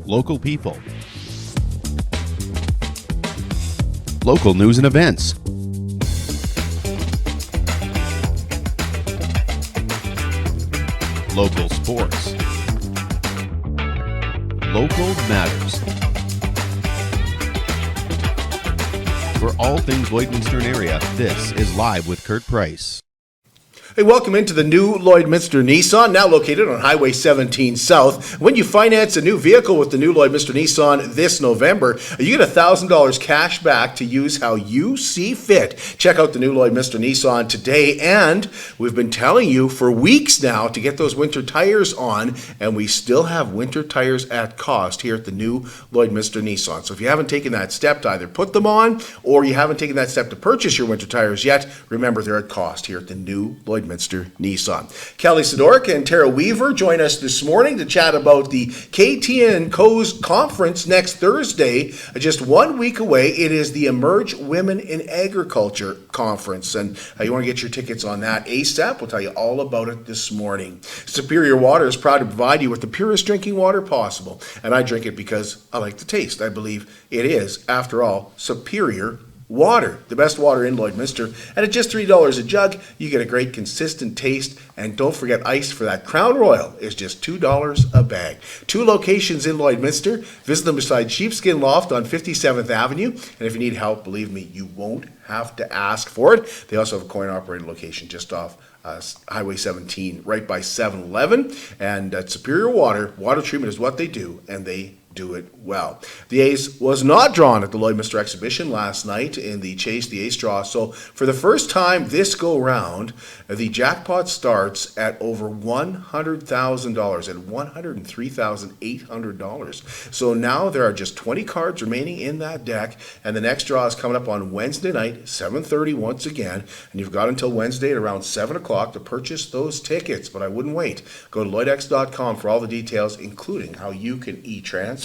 local people, local news and events, local sports, local matters. For all things Lloydminster area, this is Live with Kurt Price. Hey, welcome into the new Lloydminster Nissan, now located on Highway 17 South. When you finance a new vehicle with the new Lloydminster Nissan this November, you get $1,000 cash back to use how you see fit. Check out the new Lloydminster Nissan today, and we've been telling you for weeks now to get those winter tires on, and we still have winter tires at cost here at the new Lloydminster Nissan. So if you haven't taken that step to either put them on, or you haven't taken that step to purchase your winter tires yet, remember they're at cost here at the new Lloydminster Nissan. Kelly Sidoryk and Terra Weaver join us this morning to chat about the KT & Co's conference next Thursday, just 1 week away. It is the Emerge Women in Agriculture Conference, and you want to get your tickets on that ASAP. We'll tell you all about it this morning. Superior Water is proud to provide you with the purest drinking water possible, and I drink it because I like the taste. I believe it is, after all, superior water, the best water in Lloydminster, and at just $3 a jug, you get a great consistent taste. And don't forget, ice for that Crown Royal is just $2 a bag. 2 locations in Lloydminster. Visit them beside Sheepskin Loft on 57th Avenue. And if you need help, believe me, you won't have to ask for it. They also have a coin-operated location just off Highway 17, right by 7-Eleven. And at Superior Water, water treatment is what they do, and they do it well. The Ace was not drawn at the Lloydminster exhibition last night in the Chase the Ace draw. So for the first time this go round, the jackpot starts at over $100,000 at $103,800. So now there are just 20 cards remaining in that deck, and the next draw is coming up on Wednesday night, 7:30 once again, and you've got until Wednesday at around 7 o'clock to purchase those tickets. But I wouldn't wait. Go to lloydx.com for all the details, including how you can e-transfer.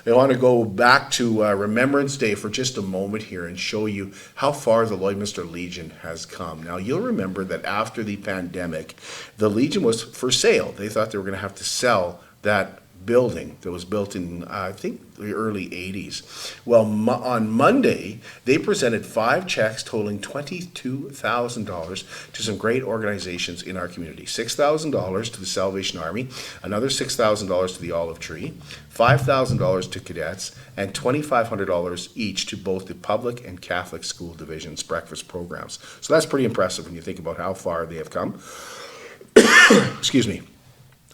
I want to go back to Remembrance Day for just a moment here and show you how far the Lloydminster Legion has come. Now, you'll remember that after the pandemic, the Legion was for sale. They thought they were going to have to sell that building that was built in, I think, the early 80s. Well, on Monday, they presented 5 checks totaling $22,000 to some great organizations in our community. $6,000 to the Salvation Army, another $6,000 to the Olive Tree, $5,000 to cadets, and $2,500 each to both the public and Catholic school divisions' breakfast programs. So that's pretty impressive when you think about how far they have come. Excuse me.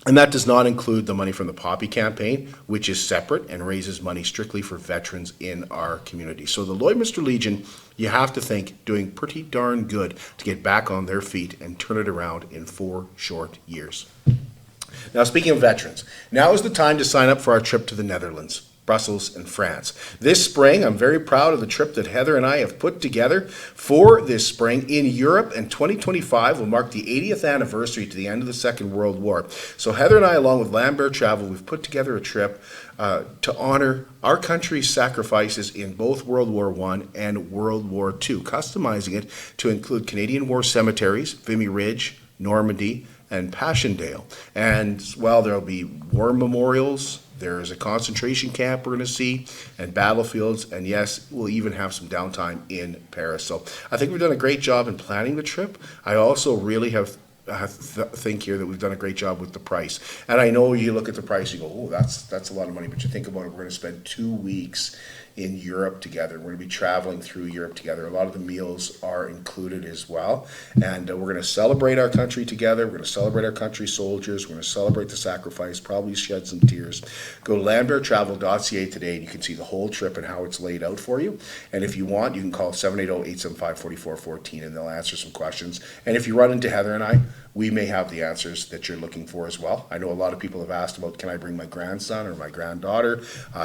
And that does not include the money from the Poppy campaign, which is separate and raises money strictly for veterans in our community. So the Lloydminster Legion, you have to think, doing pretty darn good to get back on their feet and turn it around in 4 short years. Now, speaking of veterans, now is the time to sign up for our trip to the Netherlands, Brussels, and France. This spring, I'm very proud of the trip that Heather and I have put together for this spring in Europe, and 2025 will mark the 80th anniversary to the end of the Second World War. So Heather and I, along with Lambert Travel, we've put together a trip to honor our country's sacrifices in both World War I and World War II, customizing it to include Canadian War cemeteries, Vimy Ridge, Normandy, and Passchendaele. And while there'll be war memorials, there's a concentration camp we're going to see, and battlefields, and yes, we'll even have some downtime in Paris. So I think we've done a great job in planning the trip. I also really think here that we've done a great job with the price. And I know you look at the price, you go, oh, that's a lot of money. But you think about it, we're going to spend 2 weeks in Europe together. We're going to be traveling through Europe together. A lot of the meals are included as well. And we're going to celebrate our country together. We're going to celebrate our country soldiers. We're going to celebrate the sacrifice, probably shed some tears. Go to lamberttravel.ca today and you can see the whole trip and how it's laid out for you. And if you want, you can call 780-875-4414 and they'll answer some questions. And if you run into Heather and I, we may have the answers that you're looking for as well. I know a lot of people have asked about, can I bring my grandson or my granddaughter?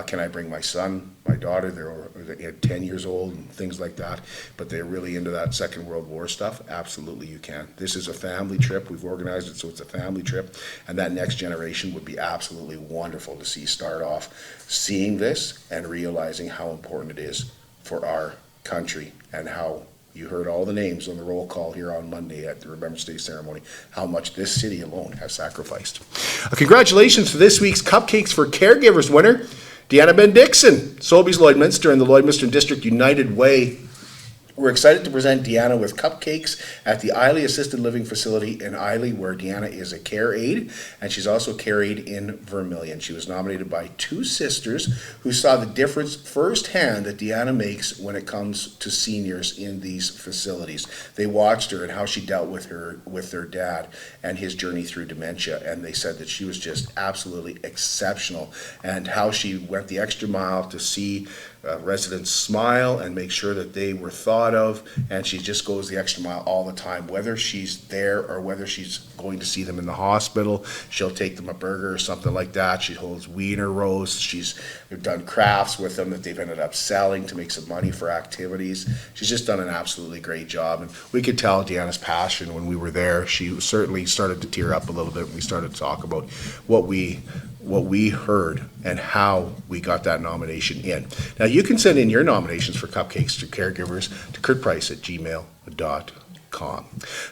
Can I bring my son, my daughter? They're 10 years old and things like that, but they're really into that Second World War stuff. Absolutely, you can. This is a family trip. We've organized it so it's a family trip, and that next generation would be absolutely wonderful to see start off seeing this and realizing how important it is for our country and how You heard all the names on the roll call here on Monday at the Remembrance Day ceremony, how much this city alone has sacrificed. Congratulations to this week's Cupcakes for Caregivers winner, Deanna Ben-Dixon, Sobeys Lloydminster and the Lloydminster District United Way. We're excited to present Deanna with cupcakes at the Eiley Assisted Living Facility in Eiley, where Deanna is a care aide, and she's also care aide in Vermilion. She was nominated by two sisters who saw the difference firsthand that Deanna makes when it comes to seniors in these facilities. They watched her and how she dealt with their dad and his journey through dementia, and they said that she was just absolutely exceptional, and how she went the extra mile to see residents smile and make sure that they were thought of, and she just goes the extra mile all the time, whether she's there or whether she's going to see them in the hospital. She'll take them a burger or something like that. She holds wiener roasts. She's done crafts with them that they've ended up selling to make some money for activities. She's just done an absolutely great job, and we could tell Deanna's passion when we were there. She certainly started to tear up a little bit when we started to talk about what we heard and how we got that nomination in. Now, you can send in your nominations for Cupcakes to Caregivers to kurtprice@gmail.com.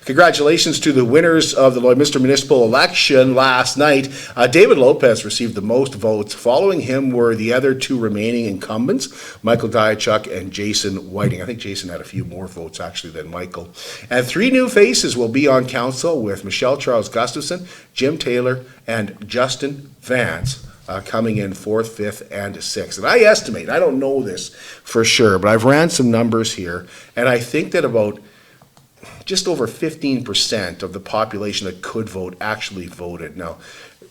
Congratulations to the winners of the Lloydminster municipal election last night. David Lopez received the most votes. Following him were the other two remaining incumbents, Michael Diachuk and Jason Whiting. I think Jason had a few more votes actually than Michael. And three new faces will be on council, with Michelle Charles Gustafson, Jim Taylor, and Justin Vance coming in 4th, 5th, and 6th. And I estimate, I don't know this for sure, but I've ran some numbers here, and I think that about just over 15% of the population that could vote actually voted. Now,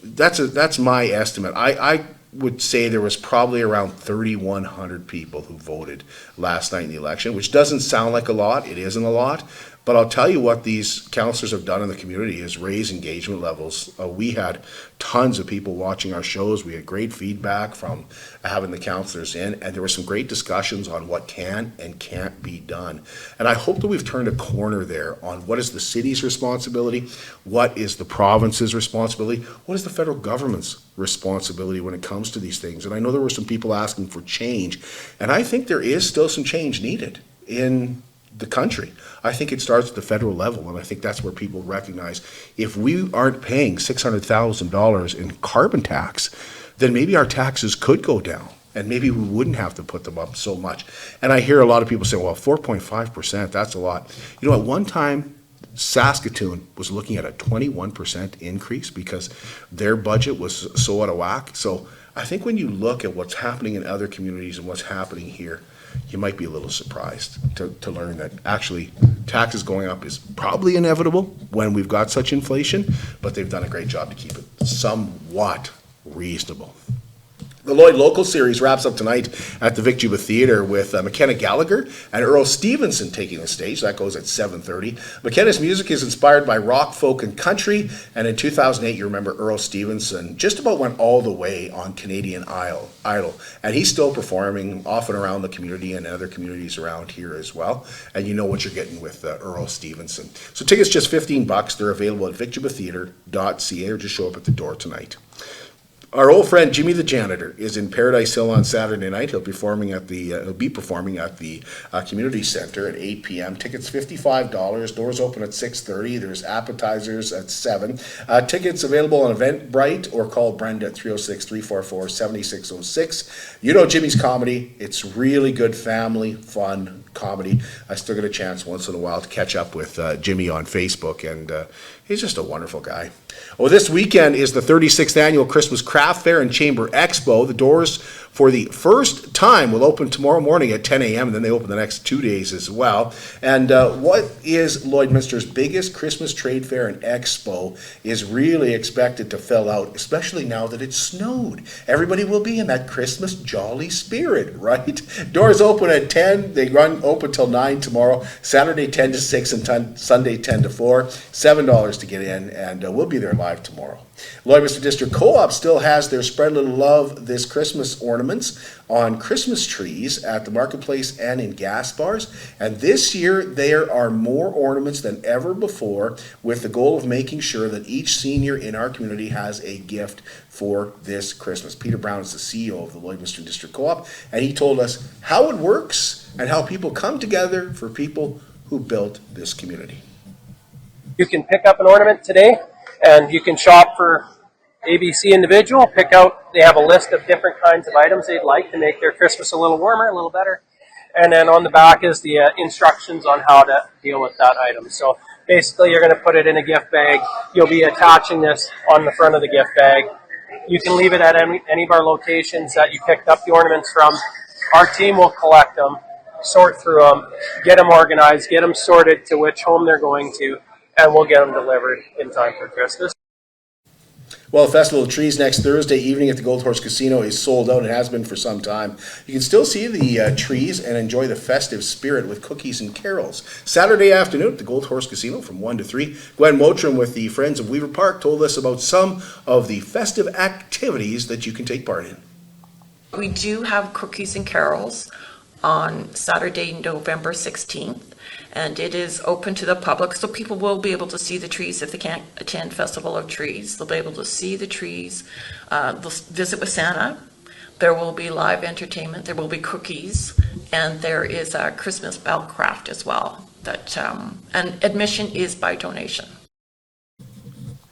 that's my estimate. I would say there was probably around 3,100 people who voted last night in the election, which doesn't sound like a lot. It isn't a lot. But I'll tell you what these councillors have done in the community is raise engagement levels. We had tons of people watching our shows. We had great feedback from having the councillors in, and there were some great discussions on what can and can't be done. And I hope that we've turned a corner there on what is the city's responsibility, what is the province's responsibility, what is the federal government's responsibility when it comes to these things. And I know there were some people asking for change, and I think there is still some change needed in the country. I think it starts at the federal level, and I think that's where people recognize if we aren't paying $600,000 in carbon tax, then maybe our taxes could go down, and maybe we wouldn't have to put them up so much. And I hear a lot of people say, well, 4.5%, that's a lot. You know, at one time, Saskatoon was looking at a 21% increase because their budget was so out of whack. So I think when you look at what's happening in other communities and what's happening here, you might be a little surprised to learn that actually taxes going up is probably inevitable when we've got such inflation, but they've done a great job to keep it somewhat reasonable. The Lloyd Local Series wraps up tonight at the Vic Juba Theatre with McKenna Gallagher and Earl Stevenson taking the stage. That goes at 7:30. McKenna's music is inspired by rock, folk, and country, and in 2008, you remember Earl Stevenson just about went all the way on Canadian Idol, and he's still performing often around the community and other communities around here as well, and you know what you're getting with Earl Stevenson. So tickets just $15. They're available at vicjubatheatre.ca, or just show up at the door tonight. Our old friend Jimmy the Janitor is in Paradise Hill on Saturday night. He'll be performing at the community center at 8 p.m. Tickets $55. Doors open at 6:30. There's appetizers at 7. Tickets available on Eventbrite, or call Brenda at 306-344-7606. You know Jimmy's comedy. It's really good family fun comedy. I still get a chance once in a while to catch up with Jimmy on Facebook, and he's just a wonderful guy. Well, this weekend is the 36th annual Christmas Craft Fair and Chamber Expo. The doors for the first time will open tomorrow morning at 10 a.m., and then they open the next 2 days as well. And what is Lloydminster's biggest Christmas trade fair and expo is really expected to fill out, especially now that it snowed. Everybody will be in that Christmas jolly spirit, right? Doors open at 10. They run open till 9 tomorrow, Saturday 10 to 6, and Sunday 10 to 4. $7 to get in, and we'll be there live tomorrow. Lloydminster District Co-op still has their Spread a Little Love This Christmas ornaments on Christmas trees at the marketplace and in gas bars. And this year there are more ornaments than ever before, with the goal of making sure that each senior in our community has a gift for this Christmas. Peter Brown is the CEO of the Lloydminster District Co-op, and he told us how it works and how people come together for people who built this community. You can pick up an ornament today, and you can shop for ABC individual, pick out, they have a list of different kinds of items they'd like to make their Christmas a little warmer, a little better. And then on the back is the instructions on how to deal with that item. So basically you're going to put it in a gift bag. You'll be attaching this on the front of the gift bag. You can leave it at any of our locations that you picked up the ornaments from. Our team will collect them, sort through them, get them organized, get them sorted to which home they're going to, and we'll get them delivered in time for Christmas. Well, the Festival of Trees next Thursday evening at the Gold Horse Casino is sold out. It has been for some time. You can still see the trees and enjoy the festive spirit with cookies and carols. Saturday afternoon at the Gold Horse Casino from 1 to 3. Gwen Motram with the Friends of Weaver Park told us about some of the festive activities that you can take part in. We do have cookies and carols on Saturday, November 16th. And it is open to the public, so people will be able to see the trees if they can't attend Festival of Trees. They'll be able to see the trees, they'll visit with Santa. There will be live entertainment, there will be cookies, and there is a Christmas bell craft as well. And admission is by donation.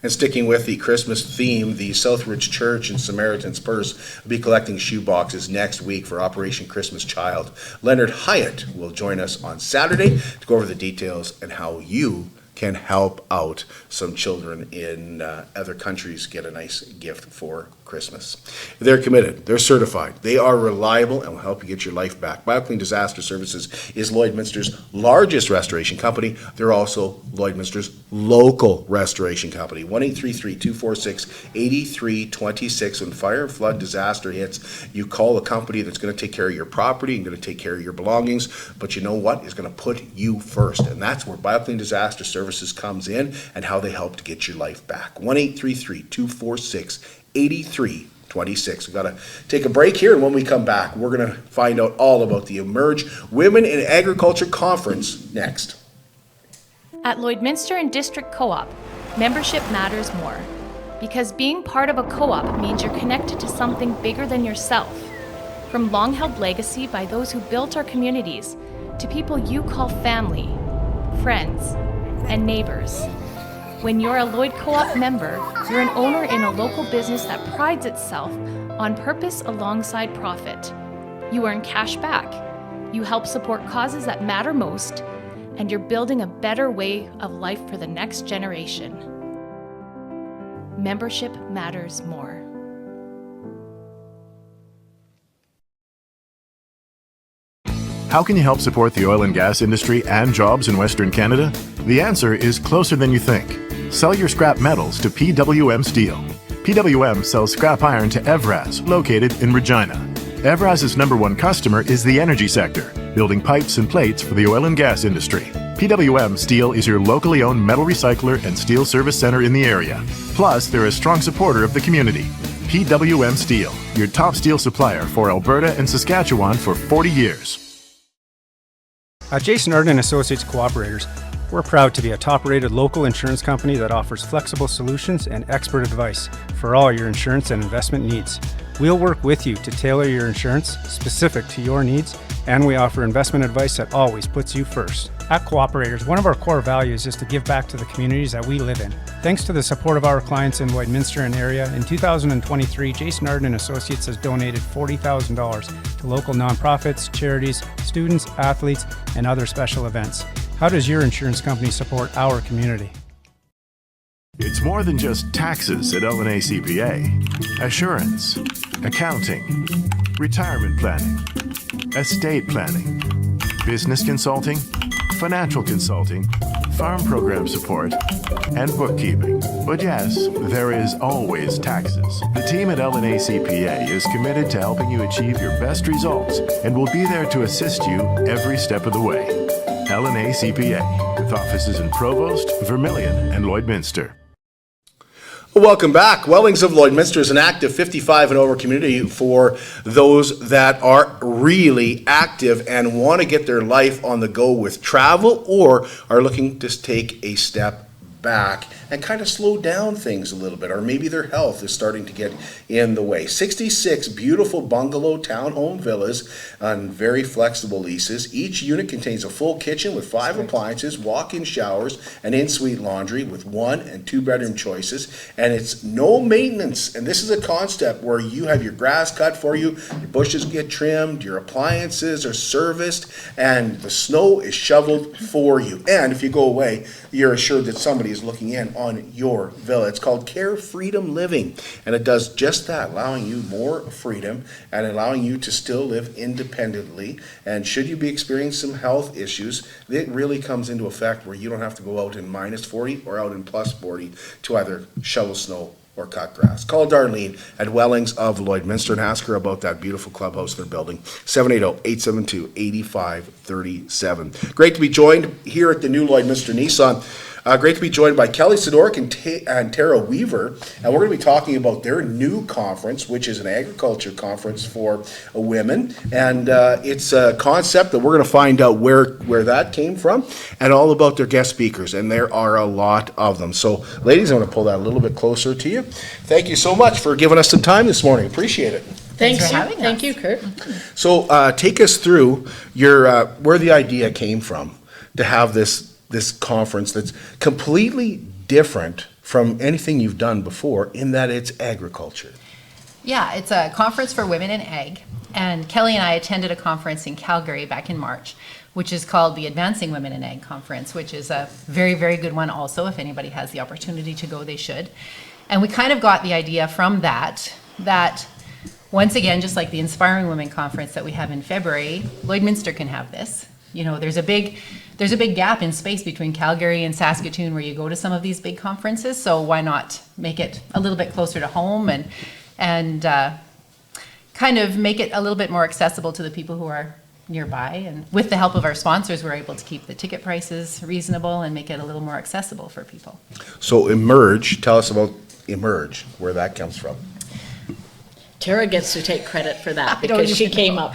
And sticking with the Christmas theme, the Southridge Church and Samaritan's Purse will be collecting shoe boxes next week for Operation Christmas Child. Leonard Hyatt will join us on Saturday to go over the details and how you can help out some children in other countries get a nice gift for Christmas. They're committed, they're certified, they are reliable, and will help you get your life back. BioClean Disaster Services is Lloydminster's largest restoration company. They're also Lloydminster's local restoration company. 1-833-246-8326. When fire and flood disaster hits, you call a company that's going to take care of your property and going to take care of your belongings, but you know what? Is going to put you first, and that's where BioClean Disaster Services comes in and how they help to get your life back. 1-833-246-8326. We've got to take a break here, and when we come back, we're going to find out all about the Emerge Women in Agriculture Conference next. At Lloydminster and District Co-op, membership matters more. Because being part of a co-op means you're connected to something bigger than yourself. From long-held legacy by those who built our communities, to people you call family, friends, and neighbors. When you're a Lloyd Co-op member, you're an owner in a local business that prides itself on purpose alongside profit. You earn cash back, you help support causes that matter most, and you're building a better way of life for the next generation. Membership matters more. How can you help support the oil and gas industry and jobs in Western Canada? The answer is closer than you think. Sell your scrap metals to PWM Steel. PWM sells scrap iron to Evraz, located in Regina. Evraz's #1 customer is the energy sector, building pipes and plates for the oil and gas industry. PWM Steel is your locally owned metal recycler and steel service center in the area. Plus, they're a strong supporter of the community. PWM Steel, your top steel supplier for Alberta and Saskatchewan for 40 years. At Jason Arden Associates Cooperators, we're proud to be a top-rated local insurance company that offers flexible solutions and expert advice for all your insurance and investment needs. We'll work with you to tailor your insurance specific to your needs, and we offer investment advice that always puts you first. At Cooperators, one of our core values is to give back to the communities that we live in. Thanks to the support of our clients in Lloydminster and area, in 2023, Jason Arden Associates has donated $40,000 to local nonprofits, charities, students, athletes, and other special events. How does your insurance company support our community? It's more than just taxes at LNA CPA. Assurance, accounting, retirement planning, estate planning, business consulting, financial consulting, farm program support, and bookkeeping. But yes, there is always taxes. The team at LNA CPA is committed to helping you achieve your best results and will be there to assist you every step of the way. LNA CPA, with offices in Provost, Vermilion, and Lloydminster. Welcome back. Wellings of Lloydminster is an active 55 and over community for those that are really active and want to get their life on the go with travel or are looking to take a step back and kind of slow down things a little bit, or maybe their health is starting to get in the way. 66 beautiful bungalow townhome villas on very flexible leases. Each unit contains a full kitchen with 5 appliances, walk-in showers, and in-suite laundry with 1 and 2 bedroom choices. And it's no maintenance. And this is a concept where you have your grass cut for you, your bushes get trimmed, your appliances are serviced, and the snow is shoveled for you. And if you go away, you're assured that somebody is looking in on your villa. It's called Care Freedom Living, and it does just that, allowing you more freedom and allowing you to still live independently. And should you be experiencing some health issues, it really comes into effect where you don't have to go out in minus 40 or out in plus 40 to either shovel snow or cut grass. Call Darlene at Wellings of Lloydminster and ask her about that beautiful clubhouse they're building. 780-872-8537. Great to be joined here at the new Lloydminster Nissan. Great to be joined by Kelly Sidoryk and Terra Weaver, and we're going to be talking about their new conference, which is an agriculture conference for women, and it's a concept that we're going to find out where that came from, and all about their guest speakers, and there are a lot of them. So, ladies, I'm going to pull that a little bit closer to you. Thank you so much for giving us some time this morning. Appreciate it. Thanks for having us. Thank you, Kurt. So, take us through your where the idea came from to have this conference that's completely different from anything you've done before in that it's agriculture. Yeah, it's a conference for women in ag. And Kelly and I attended a conference in Calgary back in March, which is called the Advancing Women in Ag Conference, which is a very, very good one also. If anybody has the opportunity to go, they should. And we kind of got the idea from that once again, just like the Inspiring Women Conference that we have in February, Lloydminster can have this. You know, there's a big gap in space between Calgary and Saskatoon where you go to some of these big conferences. So why not make it a little bit closer to home and kind of make it a little bit more accessible to the people who are nearby. And with the help of our sponsors, we're able to keep the ticket prices reasonable and make it a little more accessible for people. So Emerge, tell us about Emerge, where that comes from. Tara gets to take credit for that because she came up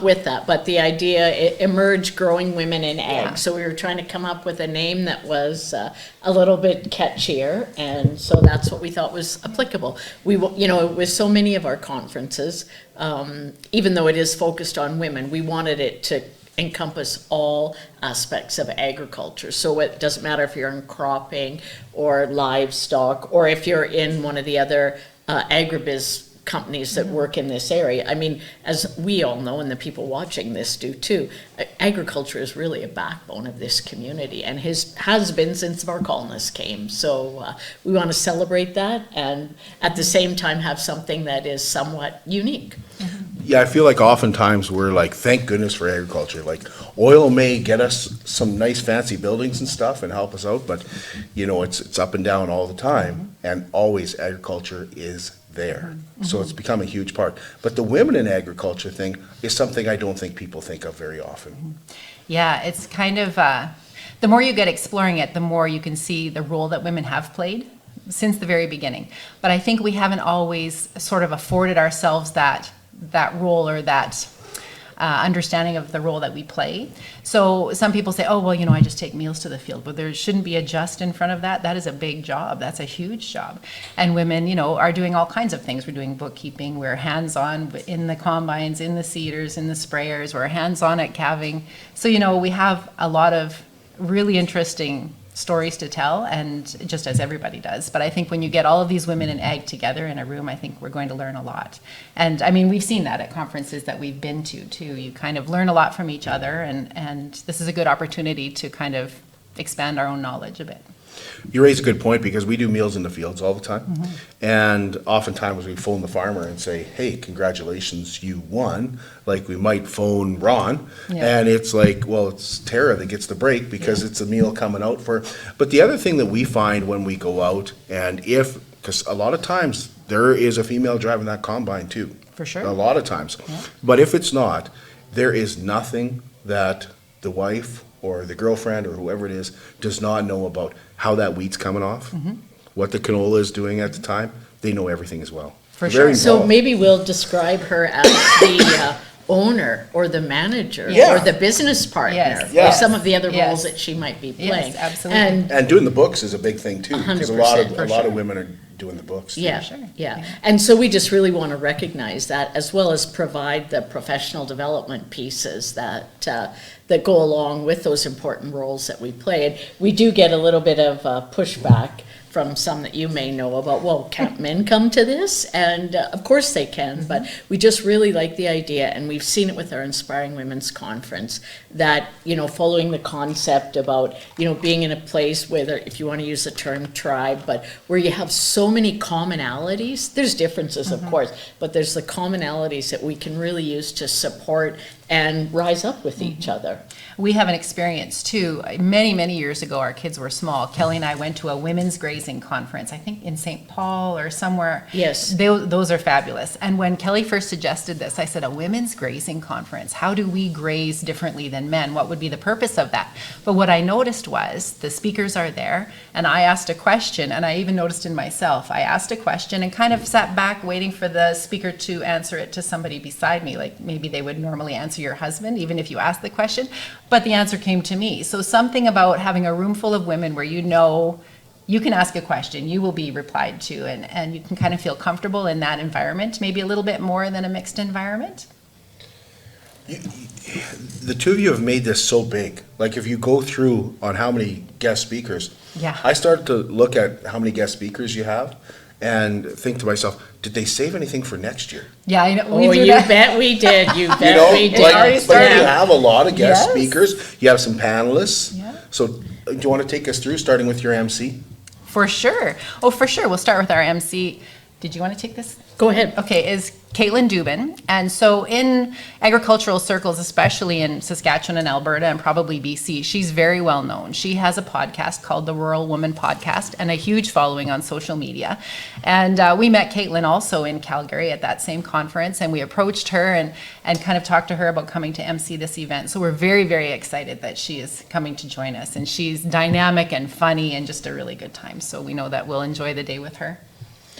with that. But the idea, it emerged growing women in ag. Yeah. So we were trying to come up with a name that was a little bit catchier, and so that's what we thought was applicable. With so many of our conferences, even though it is focused on women, we wanted it to encompass all aspects of agriculture. So it doesn't matter if you're in cropping or livestock, or if you're in one of the other agribiz companies that work in this area. I mean, as we all know, and the people watching this do too, agriculture is really a backbone of this community and has been since our colonists came. So we want to celebrate that and at the same time have something that is somewhat unique. Yeah, I feel like oftentimes we're like, thank goodness for agriculture. Like, oil may get us some nice fancy buildings and stuff and help us out, but it's up and down all the time, and always agriculture is there. So it's become a huge part. But the women in agriculture thing is something I don't think people think of very often. Yeah, it's kind of, the more you get exploring it, the more you can see the role that women have played since the very beginning. But I think we haven't always sort of afforded ourselves that role or that understanding of the role that we play. So some people say, oh, well, I just take meals to the field, but there shouldn't be a just in front of that. That is a big job. That's a huge job. And women, are doing all kinds of things. We're doing bookkeeping. We're hands-on in the combines, in the seeders, in the sprayers. We're hands-on at calving. So, we have a lot of really interesting stories to tell, and just as everybody does. But I think when you get all of these women in ag together in a room, I think we're going to learn a lot. And I mean, we've seen that at conferences that we've been to too. You kind of learn a lot from each other, and this is a good opportunity to kind of expand our own knowledge a bit. You raise a good point, because we do meals in the fields all the time. And oftentimes we phone the farmer and say, hey, congratulations, you won. Like we might phone Ron, and it's like, well, it's Tara that gets the break because it's a meal coming out for. But the other thing that we find when we go out, because a lot of times there is a female driving that combine too. For sure. A lot of times. But if it's not, there is nothing that the wife or the girlfriend or whoever it is does not know about how that wheat's coming off, what the canola is doing at the time. They know everything as well. For sure. So maybe we'll describe her as the owner or the manager Yeah. or the business partner Yes. or Yes. some of the other Yes. roles that she might be Yes, playing. absolutely. And doing the books is a big thing too, because a lot 100%, of for a lot of sure. women are doing the books. Too. Yeah, Sure. yeah. And so we just really want to recognize that, as well as provide the professional development pieces that that go along with those important roles that we play. And we do get a little bit of pushback from some that you may know about, well, can't men come to this? And of course they can, but we just really like the idea, and we've seen it with our Inspiring Women's Conference, that, you know, following the concept about, you know, being in a place where, if you want to use the term tribe, but where you have so many commonalities, there's differences of course, but there's the commonalities that we can really use to support and rise up with each other. We have an experience too. Many, many years ago, our kids were small. Kelly and I went to a women's grazing conference, I think in St. Paul or somewhere. Yes. Those are fabulous. And when Kelly first suggested this, I said, a women's grazing conference. How do we graze differently than men? What would be the purpose of that? But what I noticed was the speakers are there, and I asked a question, and I even noticed in myself, I asked a question and kind of sat back waiting for the speaker to answer it to somebody beside me, like maybe they would normally answer your husband, even if you asked the question. But the answer came to me. So something about having a room full of women where you know you can ask a question, you will be replied to, and you can kind of feel comfortable in that environment, maybe a little bit more than a mixed environment. The two of you have made this so big. Like if you go through on how many guest speakers, Yeah. I started to look at how many guest speakers you have and think to myself, did they save anything for next year? Yeah, I know. Oh, you bet we did, you bet You know, we did. already like started. you have a lot of guest Yes. speakers, you have some panelists. Yeah. So do you want to take us through, starting with your MC? For sure. Oh, for sure. We'll start with our MC. Did you want to take this? Go ahead. Okay, is Caitlin Dubin. And so in agricultural circles, especially in Saskatchewan and Alberta and probably BC, she's very well known. She has a podcast called the Rural Woman Podcast and a huge following on social media. And we met Caitlin also in Calgary at that same conference, and we approached her and kind of talked to her about coming to MC this event. So we're very, very excited that she is coming to join us. And she's dynamic and funny and just a really good time. So we know that we'll enjoy the day with her.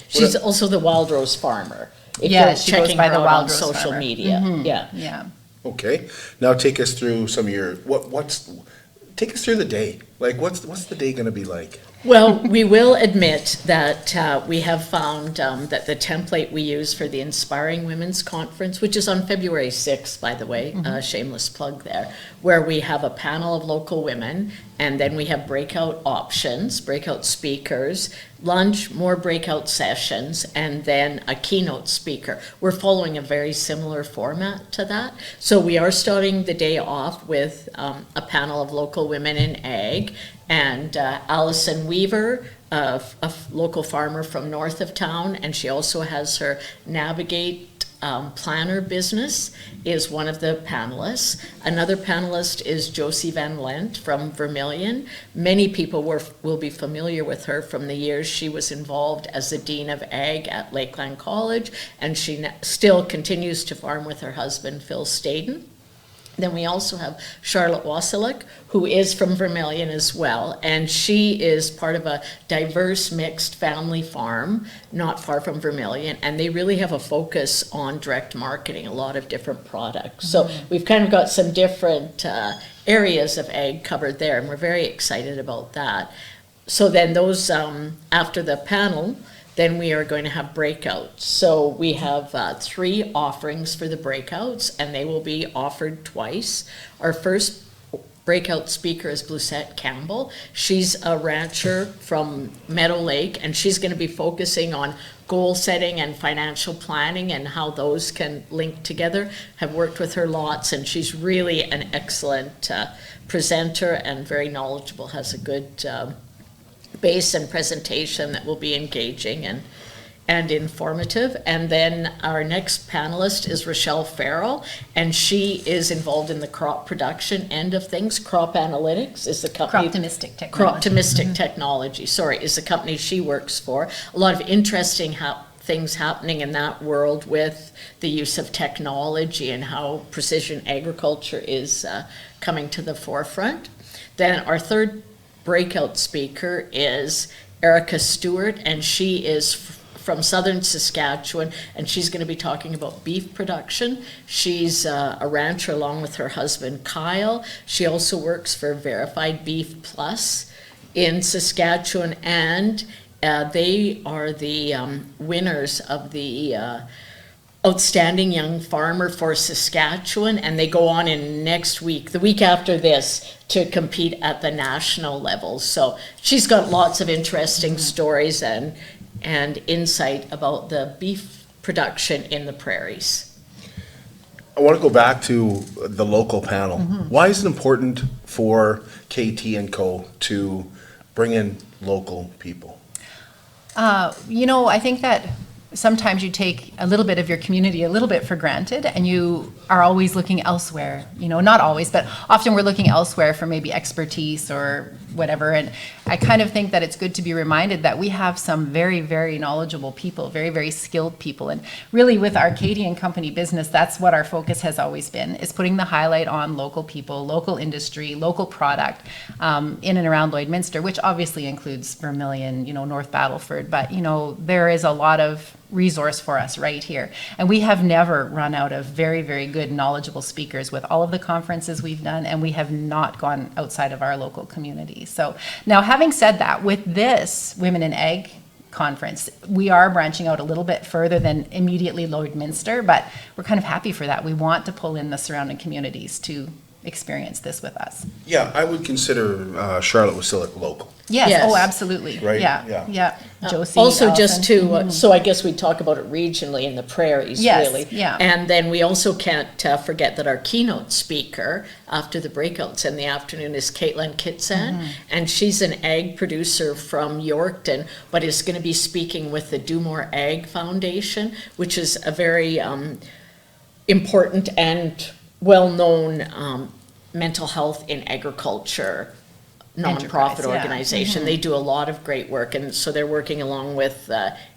She's also the Wild Rose Farmer. If Yeah, you're she goes checking by her the out Wild on Rose social Farmer. media. Yeah. Yeah. Okay. Now take us through some of your take us through the day. Like what's the day going to be like? Well, we will admit that we have found that the template we use for the Inspiring Women's Conference, which is on February 6th, by the way, shameless plug there, where we have a panel of local women, and then we have breakout options, breakout speakers, lunch, more breakout sessions, and then a keynote speaker. We're following a very similar format to that. So we are starting the day off with a panel of local women in ag, and Allison Weaver, a local farmer from north of town, and she also has her Navigate planner business, is one of the panelists. Another panelist is Josie Van Lent from Vermilion. Many people will be familiar with her from the years she was involved as the Dean of Ag at Lakeland College, and she still continues to farm with her husband, Phil Staden. Then we also have Charlotte Wasilek, who is from Vermilion as well, and she is part of a diverse mixed family farm not far from Vermilion, and they really have a focus on direct marketing, a lot of different products. So we've kind of got some different areas of ag covered there, and we're very excited about that. So then those, after the panel, then we are going to have breakouts. So we have 3 offerings for the breakouts, and they will be offered twice. Our first breakout speaker is Blucette Campbell. She's a rancher from Meadow Lake, and she's going to be focusing on goal setting and financial planning and how those can link together. Have worked with her lots, and she's really an excellent presenter and very knowledgeable, has a good base and presentation that will be engaging and informative. And then our next panelist is Rochelle Farrell, and she is involved in the crop production end of things. Crop Analytics is the company. Croptimistic Technology. Croptimistic Technology, sorry, is the company she works for. A lot of interesting things happening in that world with the use of technology and how precision agriculture is coming to the forefront. Then our third breakout speaker is Erica Stewart, and she is from southern Saskatchewan, and she's going to be talking about beef production. She's a rancher along with her husband, Kyle. She also works for Verified Beef Plus in Saskatchewan, and they are the winners of the Outstanding Young Farmer for Saskatchewan, and they go on in next week, the week after this, to compete at the national level. So she's got lots of interesting stories and insight about the beef production in the prairies. I want to go back to the local panel. Why is it important for KT and Co. to bring in local people? I think that sometimes you take a little bit of your community a little bit for granted, and you are always looking elsewhere. Not always, but often we're looking elsewhere for maybe expertise or whatever. And I kind of think that it's good to be reminded that we have some very, very knowledgeable people, very, very skilled people. And really with our Katie and Company business, that's what our focus has always been, is putting the highlight on local people, local industry, local product in and around Lloydminster, which obviously includes Vermilion, North Battleford. But, there is a lot of resource for us right here. And we have never run out of very, very good, knowledgeable speakers with all of the conferences we've done, and we have not gone outside of our local community. So now, having said that, with this Women in Ag conference, we are branching out a little bit further than immediately Lloydminster, but we're kind of happy for that. We want to pull in the surrounding communities to experience this with us. Yeah, I would consider Charlotte-Wasilla local. Yes. Yes. Oh, absolutely. Right? Yeah. Yeah. Josie, Also, just Allison. to, so I guess we talk about it regionally in the prairies, Yes, really. yeah. And then we also can't forget that our keynote speaker after the breakouts in the afternoon is Caitlin Kitsan, and she's an ag producer from Yorkton, but is going to be speaking with the Do More Ag Foundation, which is a very important and well-known mental health in agriculture nonprofit Enterprise, yeah. organization. They do a lot of great work, and so they're working along with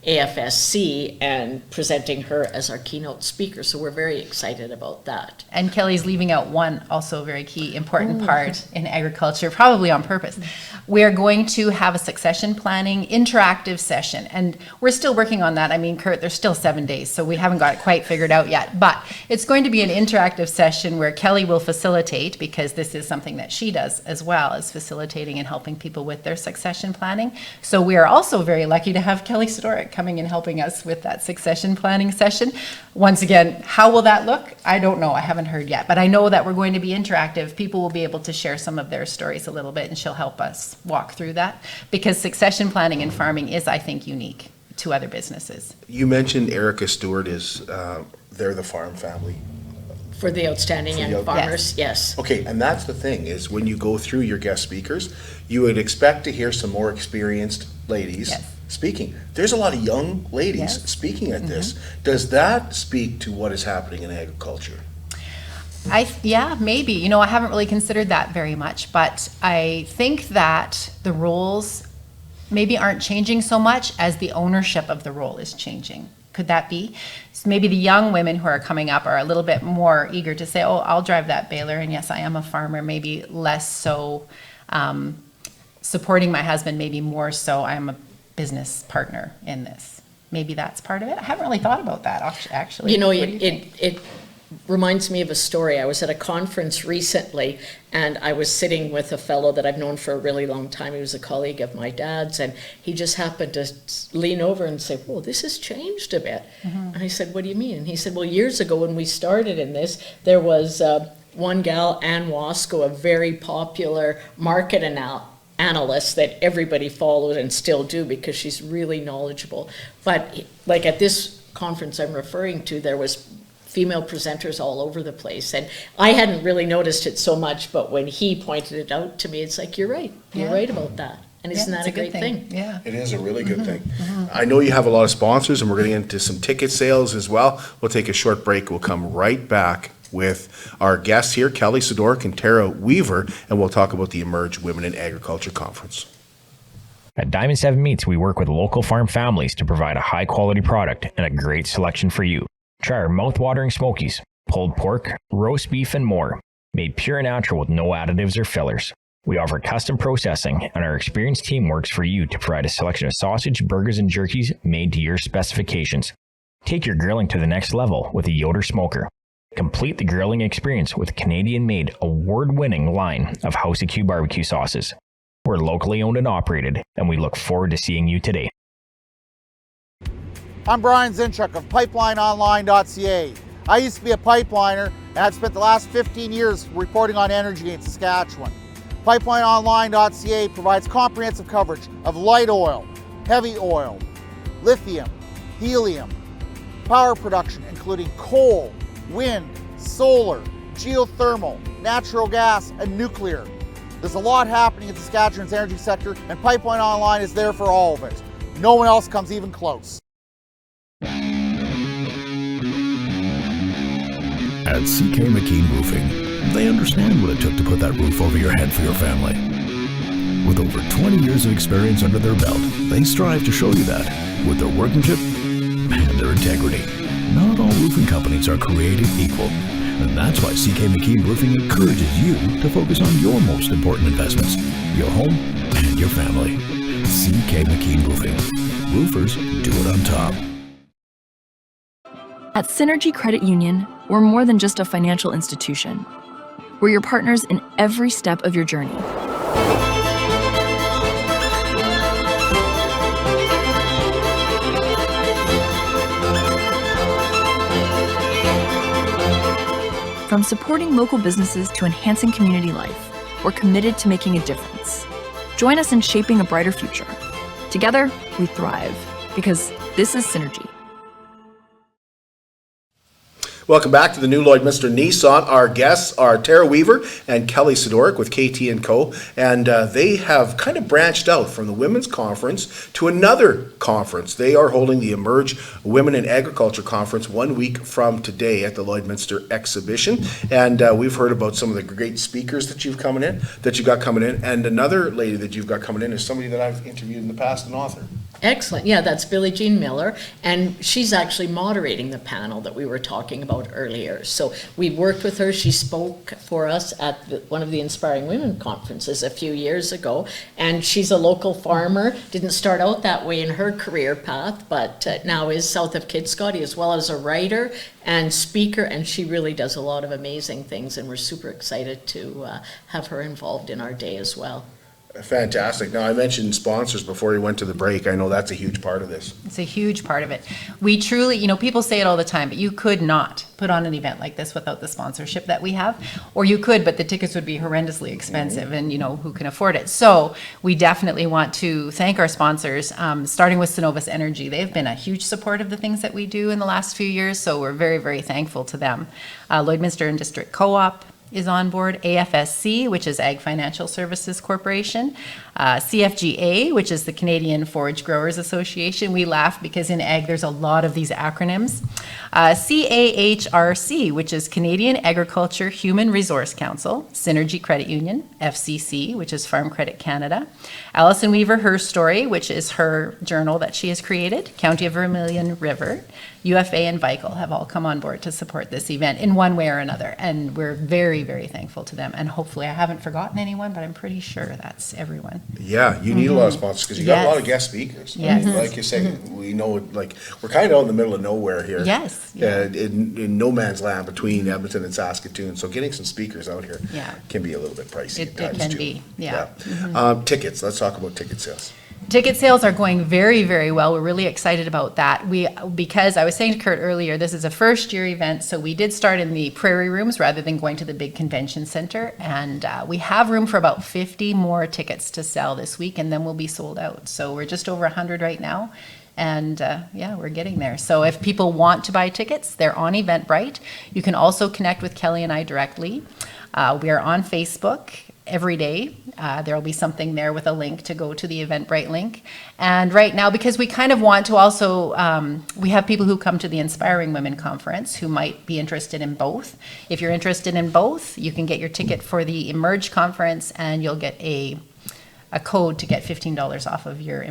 AFSC and presenting her as our keynote speaker. So we're very excited about that. And Kelly's leaving out one also very key important part in agriculture, probably on purpose. We're going to have a succession planning interactive session, and we're still working on that. I mean, Kurt, there's still 7 days, so we haven't got it quite figured out yet, but it's going to be an interactive session where Kelly will facilitate, because this is something that she does as well, as facilitating and helping people with their succession planning. So we are also very lucky to have Kelly Sidoryk coming and helping us with that succession planning session. Once again, how will that look? I don't know. I haven't heard yet, but I know that we're going to be interactive. People will be able to share some of their stories a little bit, and she'll help us walk through that, because succession planning in farming is, I think, unique to other businesses. You mentioned Erica Stewart is, they're the farm family. For the Outstanding Young Farmers, yes. Okay, and that's the thing, is when you go through your guest speakers, you would expect to hear some more experienced ladies speaking. There's a lot of young ladies speaking at this. Does that speak to what is happening in agriculture? Yeah, maybe. I haven't really considered that very much, but I think that the roles maybe aren't changing so much as the ownership of the role is changing. Could that be? So maybe the young women who are coming up are a little bit more eager to say, oh, I'll drive that baler, and yes, I am a farmer, maybe less so supporting my husband, maybe more so I'm a business partner in this. Maybe that's part of it. I haven't really thought about that, actually. It reminds me of a story. I was at a conference recently, and I was sitting with a fellow that I've known for a really long time. He was a colleague of my dad's, and he just happened to lean over and say, whoa, this has changed a bit. And I said, what do you mean? And he said, well, years ago when we started in this, there was one gal, Ann Wasco, a very popular market analyst that everybody followed and still do, because she's really knowledgeable. But like at this conference I'm referring to, there was female presenters all over the place, and I hadn't really noticed it so much, but when he pointed it out to me, it's like, you're right about that. And isn't that a great thing? Yeah. It is a really good thing. I know you have a lot of sponsors, and we're getting into some ticket sales as well. We'll take a short break. We'll come right back with our guests here, Kelly Sidoryk and Terra Weaver, and we'll talk about the Emerge Women in Agriculture Conference. At Diamond 7 Meats, we work with local farm families to provide a high-quality product and a great selection for you. Try our mouth-watering smokies, pulled pork, roast beef, and more. Made pure and natural with no additives or fillers. We offer custom processing, and our experienced team works for you to provide a selection of sausage, burgers, and jerkies made to your specifications. Take your grilling to the next level with a Yoder smoker. Complete the grilling experience with Canadian-made, award-winning line of House of Q barbecue sauces. We're locally owned and operated, and we look forward to seeing you today. I'm Brian Zinchuk of PipelineOnline.ca. I used to be a pipeliner, and I've spent the last 15 years reporting on energy in Saskatchewan. PipelineOnline.ca provides comprehensive coverage of light oil, heavy oil, lithium, helium, power production including coal, wind, solar, geothermal, natural gas, and nuclear. There's a lot happening in Saskatchewan's energy sector, and Pipeline Online is there for all of it. No one else comes even close. At CK McKean Roofing, they understand what it took to put that roof over your head for your family. With over 20 years of experience under their belt, they strive to show you that with their workmanship and their integrity. Not all roofing companies are created equal, and that's why CK McKean Roofing encourages you to focus on your most important investments, your home and your family. CK McKean Roofing. Roofers do it on top. At Synergy Credit Union, we're more than just a financial institution. We're your partners in every step of your journey. From supporting local businesses to enhancing community life, we're committed to making a difference. Join us in shaping a brighter future. Together, we thrive, because this is Synergy. Welcome back to the new Lloydminster Nissan. Our guests are Terra Weaver and Kelly Sidoryk with KT & Co. And they have kind of branched out from the Women's Conference to another conference. They are holding the Emerge Women in Agriculture Conference 1 week from today at the Lloydminster Exhibition. And we've heard about some of the great speakers that you've got coming in. And another lady that you've got coming in is somebody that I've interviewed in the past, an author. Excellent. Yeah, that's Billie Jean Miller, and she's actually moderating the panel that we were talking about earlier. So we worked with her. She spoke for us at one of the Inspiring Women conferences a few years ago, and she's a local farmer. Didn't start out that way in her career path, but now is south of Kitscoty, as well as a writer and speaker, and she really does a lot of amazing things, and we're super excited to have her involved in our day as well. Fantastic. Now, I mentioned sponsors before we went to the break. I know that's a huge part of this. It's a huge part of it. We truly, people say it all the time, but you could not put on an event like this without the sponsorship that we have. Or you could, but the tickets would be horrendously expensive, and who can afford it? So we definitely want to thank our sponsors, starting with Cenovus Energy. They've been a huge support of the things that we do in the last few years, so we're very, very thankful to them. Lloydminster and District Co-op is on board, AFSC, which is Ag Financial Services Corporation, CFGA, which is the Canadian Forage Growers Association. We laugh because in ag there's a lot of these acronyms. CAHRC, which is Canadian Agriculture Human Resource Council, Synergy Credit Union, FCC, which is Farm Credit Canada, Alison Weaver, Her Story, which is her journal that she has created, County of Vermilion River, UFA and Vical have all come on board to support this event in one way or another, and we're very, very thankful to them. And hopefully I haven't forgotten anyone, but I'm pretty sure that's everyone. Yeah, you need a lot of sponsors because you got a lot of guest speakers. Yes. I mean, like you say, we know, we're kind of out in the middle of nowhere here. Yes. In no man's land between Edmonton and Saskatoon. So getting some speakers out here can be a little bit pricey. It can be, yeah. Tickets. Let's talk about ticket sales. Ticket sales are going very, very well. We're really excited about that. Because I was saying to Kurt earlier, this is a first year event, so we did start in the prairie rooms rather than going to the big convention center. And we have room for about 50 more tickets to sell this week, and then we'll be sold out. So we're just over 100 right now. And we're getting there. So if people want to buy tickets, they're on Eventbrite. You can also connect with Kelly and I directly. We are on Facebook every day. There'll be something there with a link to go to the Eventbrite link. And right now, because we kind of want to also, we have people who come to the Inspiring Women Conference who might be interested in both. If you're interested in both, you can get your ticket for the Emerge Conference, and you'll get a code to get $15 off of your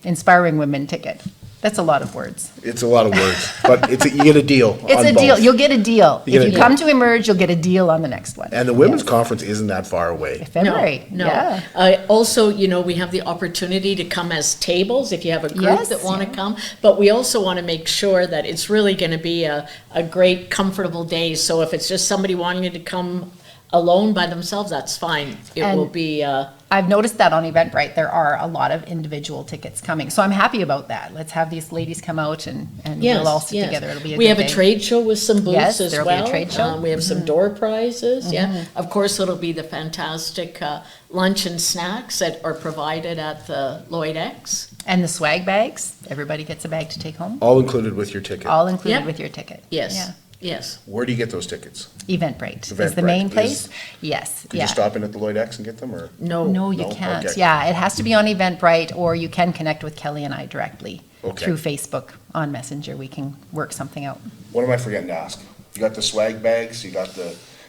Inspiring Women ticket. That's a lot of words. It's a lot of words, but you get a deal. It's on a deal. both. You'll get a deal. You get If a you deal. come to Emerge, you'll get a deal on the next one. And the women's conference isn't that far away. February. No. Yeah. Also, we have the opportunity to come as tables if you have a group Yes, that want to come. But we also want to make sure that it's really going to be a great, comfortable day. So if it's just somebody wanting to come alone by themselves, that's fine. It And will be. I've noticed that on Eventbrite, there are a lot of individual tickets coming. So I'm happy about that. Let's have these ladies come out and we'll all sit together. It'll be a We good have day. a trade show with some booths Yes, as there'll be a well. trade show. We have some door prizes, yeah. Of course, it'll be the fantastic lunch and snacks that are provided at the Lloyd X. And the swag bags. Everybody gets a bag to take home. All included with your ticket. All included Yep. with your ticket. Yes, Yeah. yes. Where do you get those tickets? Eventbrite is the Eventbrite main is- place. Yes. Could yeah. you stop in at the Lloyd X and get them, or? No, you No? can't. Okay. Yeah, it has to be on Eventbrite, or you can connect with Kelly and I directly Okay. through Facebook on Messenger. We can work something out. What am I forgetting to ask? You got the swag bags,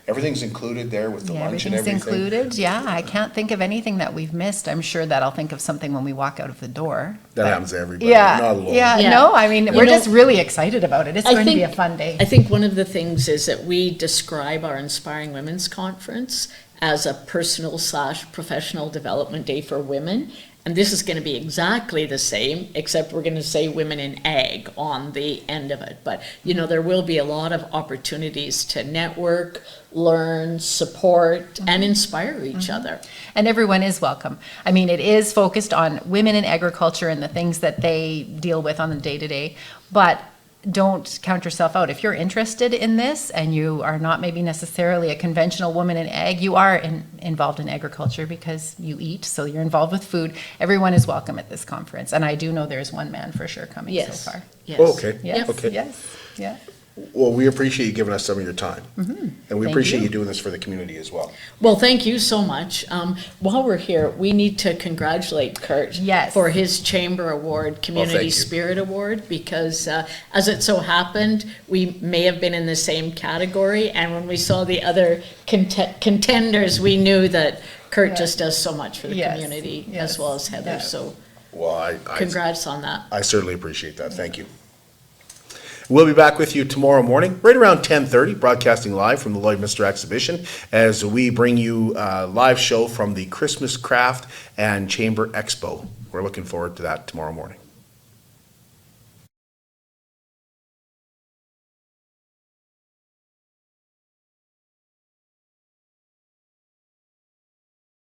everything's included there with the Yeah, lunch and everything's everything? included. Yeah, I can't think of anything that we've missed. I'm sure that I'll think of something when we walk out of the door. That But- happens to everybody. Yeah, Not alone. yeah, Yeah. no, I mean, You we're know, just really excited about it. It's I going to be a think- fun day. I think one of the things is that we describe our Inspiring Women's Conference as a personal/professional development day for women. And this is going to be exactly the same, except we're going to say women in ag on the end of it. But, there will be a lot of opportunities to network, learn, support, and inspire each other. And everyone is welcome. I mean, it is focused on women in agriculture and the things that they deal with on the day-to-day, but don't count yourself out. If you're interested in this and you are not maybe necessarily a conventional woman in ag, you are involved in agriculture because you eat, so you're involved with food. Everyone is welcome at this conference. And I do know there's one man for sure coming Yes. so far. Yes. Oh, okay. Yes, Okay. yes, yeah. Well, we appreciate you giving us some of your time. And we Thank appreciate you. you doing this for the community as well. Well, thank you so much. While we're here, we need to congratulate Kurt Yes. for his Chamber Award, Community you. Spirit Award, because as it so happened, we may have been in the same category. And when we saw the other contenders, we knew that Kurt just does so much for the Yes. community, Yes. as well as Heather. Yeah. So Well, congrats on that. I certainly appreciate that. Thank you. We'll be back with you tomorrow morning, right around 10:30, broadcasting live from the Lloydminster Exhibition, as we bring you a live show from the Christmas Craft and Chamber Expo. We're looking forward to that tomorrow morning.